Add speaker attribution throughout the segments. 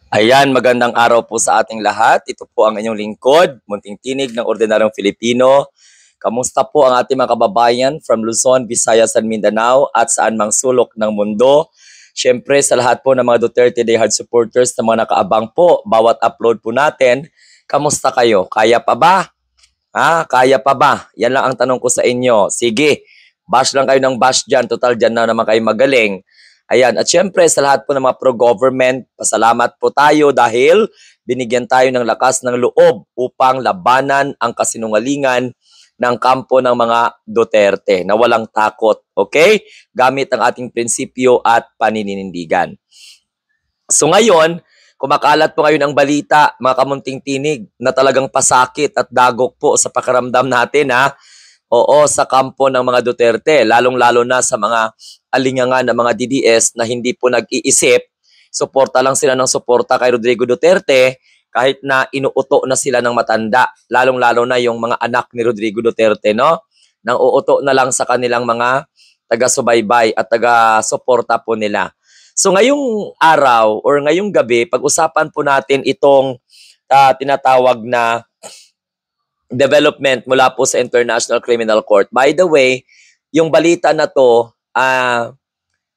Speaker 1: Ayan, magandang araw po sa ating lahat. Ito po ang inyong lingkod, Munting Tinig ng Ordinaryong Filipino. Kamusta po ang ating mga kababayan from Luzon, Visayas, and Mindanao at saan mang sulok ng mundo? Siyempre sa lahat po ng mga Duterte Day Hard supporters na mga nakaabang po, bawat upload po natin, kamusta kayo? Kaya pa ba? Kaya pa ba? Yan lang ang tanong ko sa inyo. Sige, bash lang kayo ng bash dyan. Total dyan na naman kayo magaling. Ayan, at syempre sa lahat po ng mga pro-government, pasalamat po tayo dahil binigyan tayo ng lakas ng loob upang labanan ang kasinungalingan ng kampo ng mga Duterte na walang takot, okay? Gamit ang ating prinsipyo at paninindigan. So ngayon, kumakalat po ngayon ang balita, mga kamunting tinig, na talagang pasakit at dagok po sa pakiramdam natin Oo, sa kampo ng mga Duterte, lalong-lalo na sa mga alingangan ng mga DDS na hindi po nag-iisip, suporta lang sila ng suporta kay Rodrigo Duterte kahit na inuuto na sila ng matanda, lalong-lalo na yung mga anak ni Rodrigo Duterte, no? Nang uuto na lang sa kanilang mga taga-subaybay at taga-suporta po nila. So ngayong araw or ngayong gabi, pag-usapan po natin itong tinatawag na development mula po sa International Criminal Court. By the way, yung balita na to,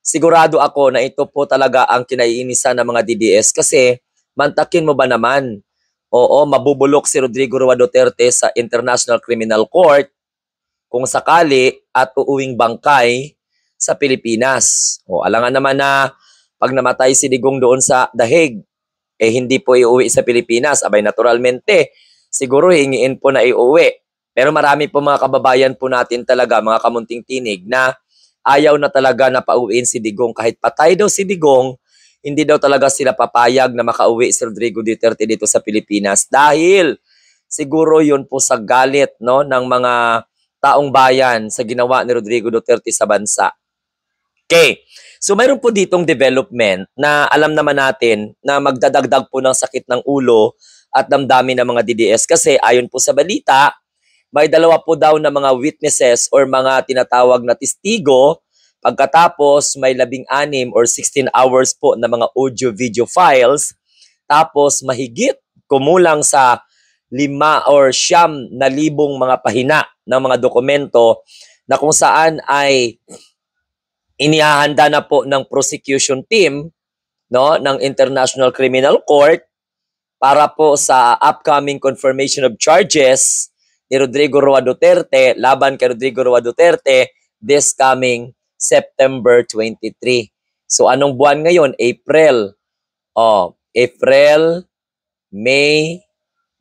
Speaker 1: sigurado ako na ito po talaga ang kinaiinisan ng mga DDS kasi mantakin mo ba naman? Oo, mabubulok si Rodrigo Roa Duterte sa International Criminal Court kung sakali at uuwing bangkay sa Pilipinas. O, alangan naman na pag namatay si Digong doon sa The Hague, hindi po iuwi sa Pilipinas. Abay, naturalmente, siguro hingiin po na iuwi. Pero marami po mga kababayan po natin talaga, mga kamunting tinig, na ayaw na talaga na pauwiin si Digong. Kahit patay daw si Digong, hindi daw talaga sila papayag na makauwi si Rodrigo Duterte dito sa Pilipinas. Dahil siguro yun po sa galit, no, ng mga taong bayan sa ginawa ni Rodrigo Duterte sa bansa. Okay. So mayroon po ditong development na alam naman natin na magdadagdag po ng sakit ng ulo at damdamin ng mga DDS kasi ayon po sa balita, may dalawa po daw na mga witnesses or mga tinatawag na testigo pagkatapos may 16 or 16 hours po na mga audio-video files tapos mahigit kumulang sa 5 or 9,000 mga pahina ng mga dokumento na kung saan ay inihahanda na po ng prosecution team, no, ng International Criminal Court para po sa upcoming confirmation of charges ni Rodrigo Roa Duterte laban kay Rodrigo Roa Duterte this coming September 23. So anong buwan ngayon? April. April, May,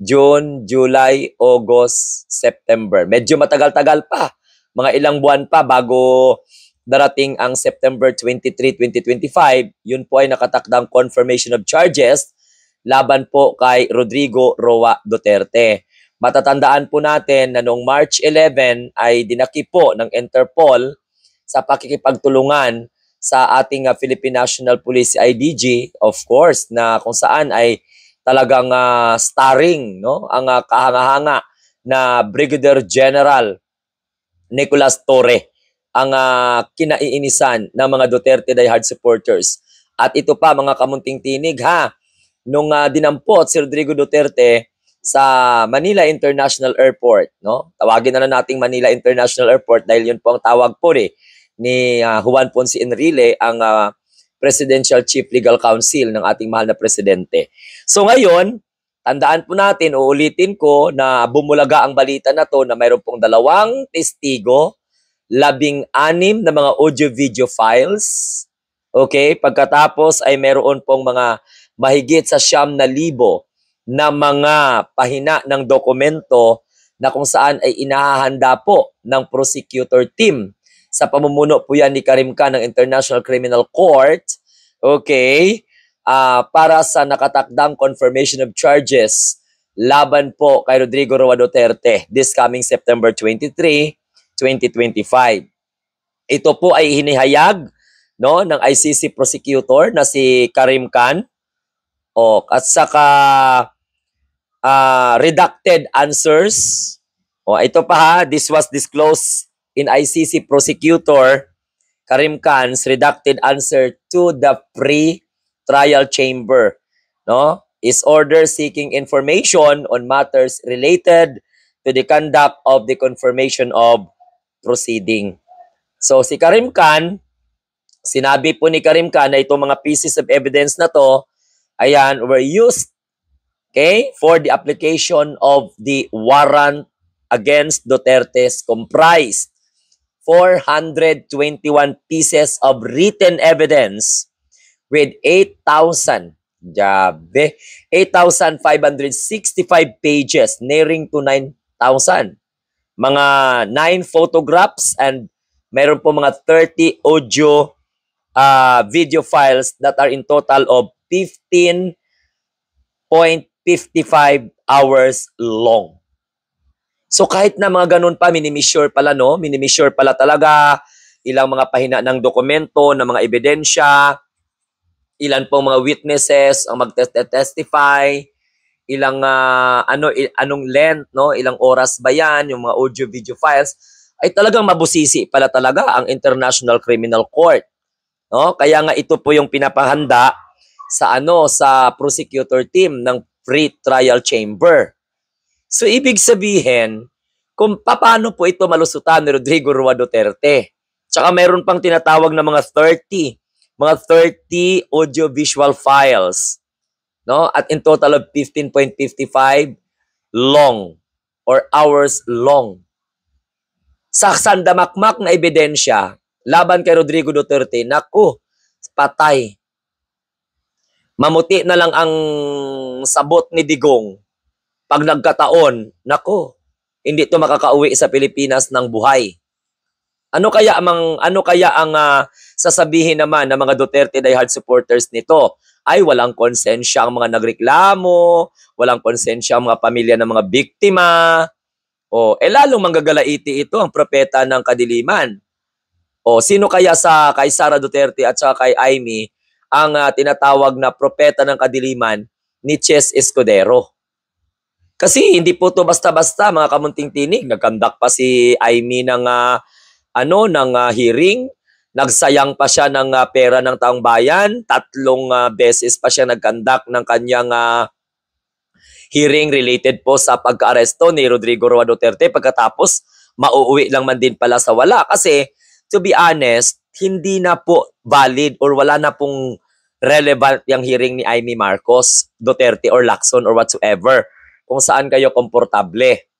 Speaker 1: June, July, August, September. Medyo matagal-tagal pa. Mga ilang buwan pa bago darating ang September 23, 2025. Yun po ay nakatakdang confirmation of charges laban po kay Rodrigo Roa Duterte. Matatandaan po natin na noong March 11 ay dinaki po ng Interpol sa pakikipagtulungan sa ating Philippine National Police IDG, of course, na kung saan ay talagang starring, no, ang kahanga-hanga na Brigadier General Nicolas Torre ang kinaiinisan ng mga Duterte Die Hard supporters. At ito pa mga kamunting tinig nung dinampot si Rodrigo Duterte sa Manila International Airport, no? Tawagin na lang nating Manila International Airport dahil yun po ang tawag po ni Juan Ponce Enrile, ang Presidential Chief Legal Counsel ng ating mahal na presidente. So ngayon, tandaan po natin, uulitin ko na bumulaga ang balita na to na mayroon pong 2 testigo, 16 na mga audio-video files. Okay? Pagkatapos ay meron pong mga mahigit sa 9,000 na mga pahina ng dokumento na kung saan ay inahahanda po ng prosecutor team. Sa pamumuno po yan ni Karim Khan ng International Criminal Court. Okay? Para sa nakatakdang confirmation of charges laban po kay Rodrigo Roa Duterte this coming September 23, 2025. Ito po ay hinihayag, no, ng ICC prosecutor na si Karim Khan at saka redacted answers. Ito pa this was disclosed in ICC prosecutor Karim Khan's redacted answer to the pre-trial chamber no, is order seeking information on matters related to the conduct of the confirmation of proceeding. So si Karim Khan, sinabi po ni Karim Khan na itong mga pieces of evidence na to, ayan, were used, okay, for the application of the warrant against Duterte's comprised 421 pieces of written evidence with 8,000, jabe, 8,565 pages, nearing to 9,000. Mga 9 photographs and meron po mga 30 audio video files that are in total of 15.55 hours long. So kahit na mga ganun pa, minimeasure pala, no? Minimeasure pala talaga ilang mga pahina ng dokumento, ng mga ebidensya, ilan po mga witnesses ang mag-testify, ilang anong length, no? Ilang oras ba 'yan, yung mga audio video files, ay talagang mabusisi pala talaga ang International Criminal Court, no? Kaya nga ito po yung pinapahanda sa sa prosecutor team ng pre-trial chamber. So ibig sabihin, kung paano po ito malusutan ni Rodrigo Roa Duterte. Tsaka meron pang tinatawag na mga 30 audio-visual files, no? At in total of 15.55 long or hours long. Sa sandamakmak na ebidensya laban kay Rodrigo Duterte, naku, patay. Mamuti na lang ang sabot ni Digong. Pag nagkataon, naku, hindi ito makakauwi sa Pilipinas ng buhay. Ano kaya ang sasabihin naman ng mga Duterte diehard supporters nito? Ay walang konsensya ang mga nagreklamo, walang konsensya ang mga pamilya ng mga biktima. O lalong manggagalaiti ito ang propeta ng kadiliman. O sino kaya kay Sara Duterte at saka kay Amy ang tinatawag na propeta ng kadiliman ni Ches Escudero? Kasi hindi po to basta-basta, mga kamunting tinig. Nagkandak pa si Amy ng hearing. Nagsayang pa siya ng pera ng taong bayan. 3 beses pa siya nagkandak ng kanyang hearing related po sa pagka-aresto ni Rodrigo Roa Duterte. Pagkatapos, mauuwi lang man din pala sa wala. Kasi, to be honest, hindi na po valid or wala na pong relevant yung hearing ni Amy Marcos Duterte or Lacson or whatsoever. Kung saan kayo komportable.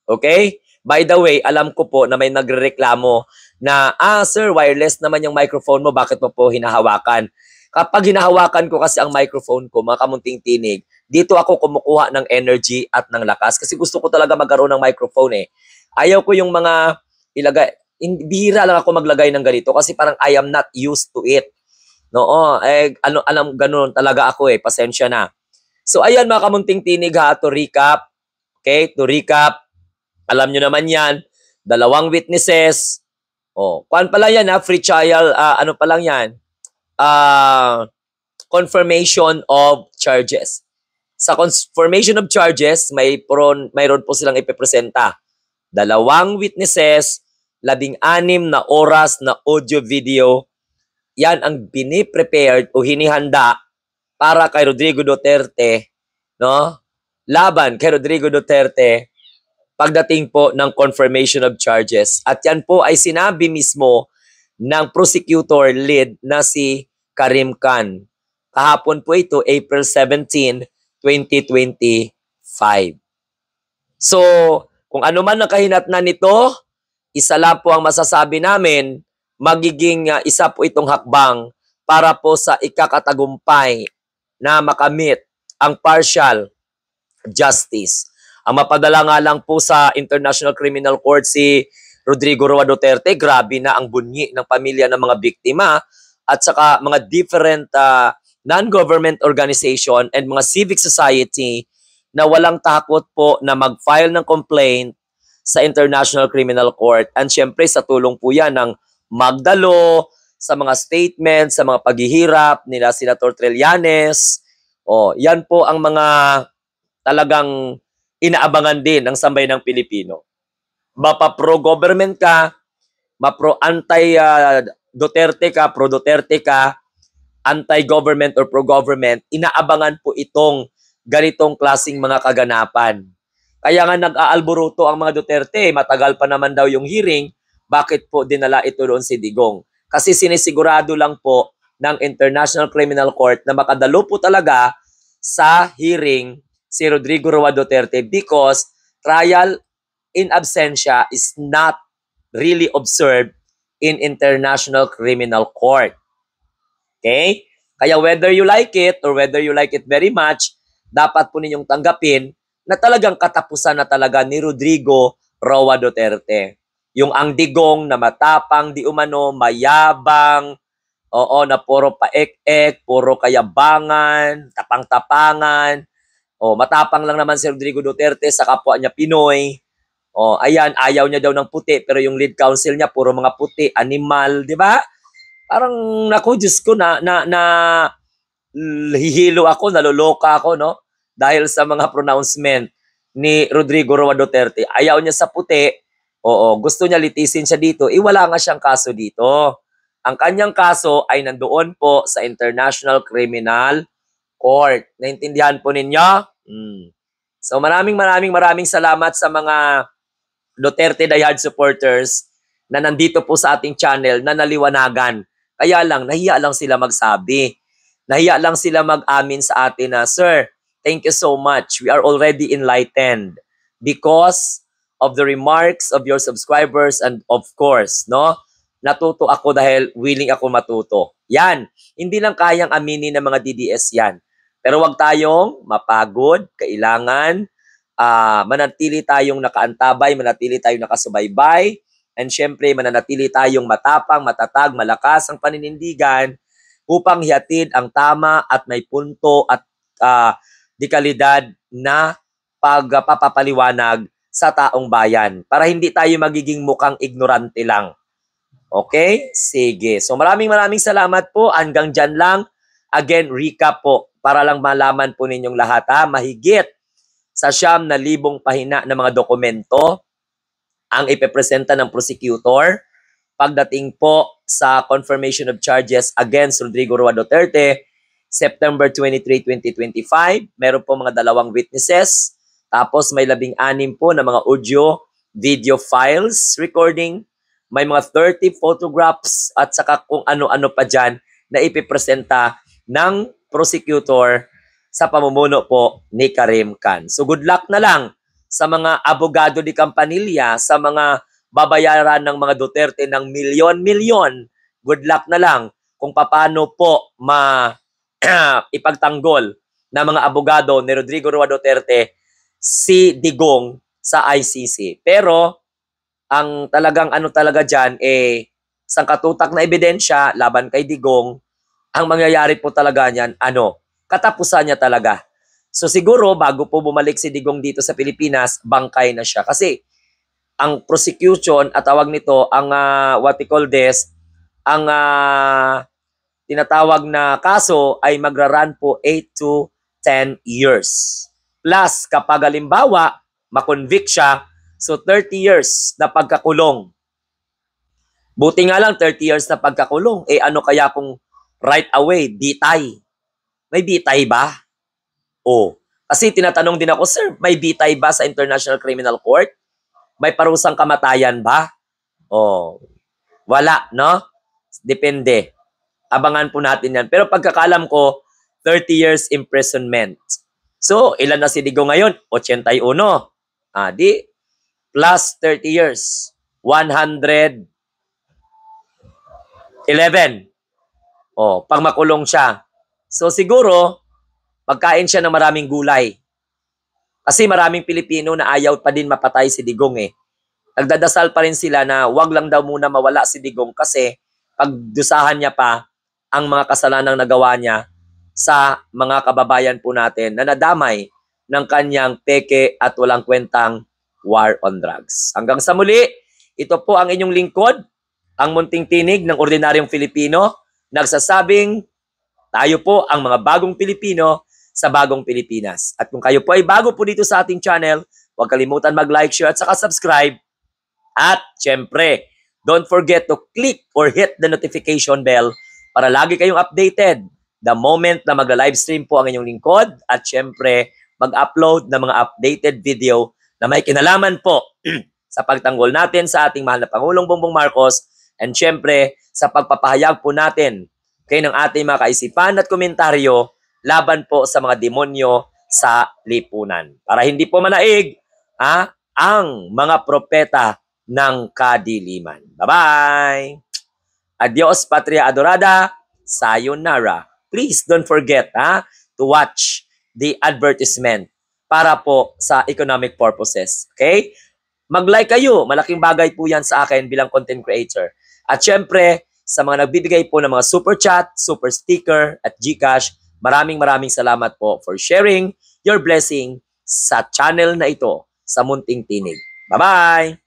Speaker 1: Okay? By the way, alam ko po na may nagrereklamo na, sir, wireless naman yung microphone mo, bakit mo po hinahawakan? Kapag hinahawakan ko kasi ang microphone ko, mga kamunting tinig, dito ako kumukuha ng energy at ng lakas kasi gusto ko talaga magkaroon ng microphone eh. Ayaw ko yung mga bihira lang ako maglagay ng ganito kasi parang I am not used to it. No, alam ganun talaga ako eh, pasensya na. So ayan mga kamunting tinig to recap. Okay, to recap. Alam nyo naman yan, 2 witnesses. Kuan pa lang yan free trial, pa lang yan? Confirmation of charges. Sa confirmation of charges, mayroon po silang ipipresenta. 2 witnesses, 16 na oras na audio-video. Yan ang biniprepared o hinihanda para kay Rodrigo Duterte, no? Laban kay Rodrigo Duterte pagdating po ng confirmation of charges. At yan po ay sinabi mismo ng prosecutor lead na si Karim Khan. Kahapon po ito, April 17, 2025. So, kung ano man ang kahinatnan nito, isa lang po ang masasabi namin, magiging isa po itong hakbang para po sa ikakatagumpay na makamit ang partial justice. Ang mapadala nga lang po sa International Criminal Court si Rodrigo Roa Duterte, grabe na ang bunyi ng pamilya ng mga biktima at saka mga different non-government organization and mga civic society na walang takot po na mag-file ng complaint sa International Criminal Court. And syempre sa tulong po yan ng Magdalo, sa mga statements, sa mga paghihirap nila Senator Trillanes. Yan po ang mga talagang inaabangan din ng sambayanang Pilipino. Mapa-pro-government ka, mapro-anti-Duterte ka, pro-Duterte ka, anti-government or pro-government, inaabangan po itong ganitong klasing mga kaganapan. Kaya nga nag-aalboruto ang mga Duterte, matagal pa naman daw yung hearing, bakit po dinala ito doon si Digong? Kasi sinisigurado lang po ng International Criminal Court na makadalo po talaga sa hearing si Rodrigo Roa Duterte because trial in absentia is not really observed in International Criminal Court. Okay? Kaya whether you like it or whether you like it very much, dapat po ninyong tanggapin na talagang katapusan na talaga ni Rodrigo Roa Duterte. Yung ang Digong na matapang, di umano, mayabang, oo, na puro paek-ek, puro kayabangan, tapang-tapangan, matapang lang naman si Rodrigo Duterte sa kapwa niya Pinoy. Ayan, ayaw niya daw ng puti, pero yung lead counsel niya, puro mga puti, animal, di ba? Parang, naku, Diyos ko, hihilo ako, naloloka ako, no? Dahil sa mga pronouncement ni Rodrigo Roa Duterte. Ayaw niya sa puti, gusto niya litisin siya dito, wala nga siyang kaso dito. Ang kanyang kaso ay nandoon po sa International Criminal Court. Naintindihan po ninyo? So maraming salamat sa mga Duterte diehard supporters na nandito po sa ating channel na naliwanagan. Kaya lang, nahiya lang sila magsabi. Nahiya lang sila mag-amin sa atin na, Sir, thank you so much. We are already enlightened because of the remarks of your subscribers and of course, no? Natuto ako dahil willing ako matuto. Yan. Hindi lang kayang aminin ng mga DDS yan. Pero wag tayong mapagod. Kailangan manatili tayong nakaantabay, manatili tayong nakasubaybay, and syempre mananatili tayong matapang, matatag, malakas ang paninindigan upang hihatid ang tama at may punto at dekalidad na pagpapaliwanag sa taong bayan para hindi tayo magiging mukhang ignorante lang. Okay? Sige. So maraming salamat po. Hanggang dyan lang. Again, recap po para lang malaman po ninyong lahat mahigit sa 9,000 pahina ng mga dokumento ang ipepresenta ng prosecutor pagdating po sa confirmation of charges against Rodrigo Roa Duterte September 23, 2025. Meron po mga 2 witnesses. Tapos may 16 po na mga audio, video files, recording. May mga 30 photographs at saka kung ano-ano pa dyan na ipipresenta ng prosecutor sa pamumuno po ni Karim Khan. So good luck na lang sa mga abogado di Campanilla, sa mga babayaran ng mga Duterte ng milyon-milyon. Good luck na lang kung paano po ipagtanggol ng mga abogado ni Rodrigo Roa Duterte si Digong sa ICC. Pero ang talagang talaga dyan sangkatutak na ebidensya laban kay Digong, ang mangyayari po talaga niyan, katapusan niya talaga. So siguro bago po bumalik si Digong dito sa Pilipinas, bangkay na siya. Kasi ang prosecution at tawag nito, ang what we call this, ang tinatawag na kaso ay magra-run po 8 to 10 years. Plus, kapag halimbawa, makonvict siya, so 30 years na pagkakulong. Buti nga lang 30 years na pagkakulong. Ano kaya kung right away, bitay? May bitay ba? Kasi tinatanong din ako, Sir, may bitay ba sa International Criminal Court? May parusang kamatayan ba? Wala, no? Depende. Abangan po natin yan. Pero pagkakalam ko, 30 years imprisonment. So, ilan na si Digong ngayon? 81. Di plus 30 years. 111. Pag makulong siya. So, siguro, pagkain siya ng maraming gulay. Kasi maraming Pilipino na ayaw pa din mapatay si Digong Nagdadasal pa rin sila na wag lang daw muna mawala si Digong kasi pagdusahan niya pa ang mga kasalanang nagawa niya sa mga kababayan po natin na nadamay ng kanyang peke at walang kwentang war on drugs. Hanggang sa muli, ito po ang inyong lingkod, ang munting tinig ng ordinaryong Filipino, nagsasabing tayo po ang mga bagong Pilipino sa bagong Pilipinas. At kung kayo po ay bago po dito sa ating channel, huwag kalimutan mag-like, share at saka subscribe. At syempre, don't forget to click or hit the notification bell para lagi kayong updated the moment na magla-livestream po ang inyong lingkod at syempre mag-upload ng mga updated video na may kinalaman po sa pagtanggol natin sa ating mahal na Pangulong Bongbong Marcos and syempre sa pagpapahayag po natin ng ating mga kaisipan at komentaryo laban po sa mga demonyo sa lipunan. Para hindi po manaig ang mga propeta ng kadiliman. Bye-bye! Adios, Patria Adorada. Sayonara. Please don't forget to watch the advertisement para po sa economic purposes. Okay? Mag-like kayo. Malaking bagay po yan sa akin bilang content creator. At syempre, sa mga nagbibigay po ng mga super chat, super sticker, at GCash, maraming salamat po for sharing your blessing sa channel na ito, sa Munting Tinig. Bye-bye!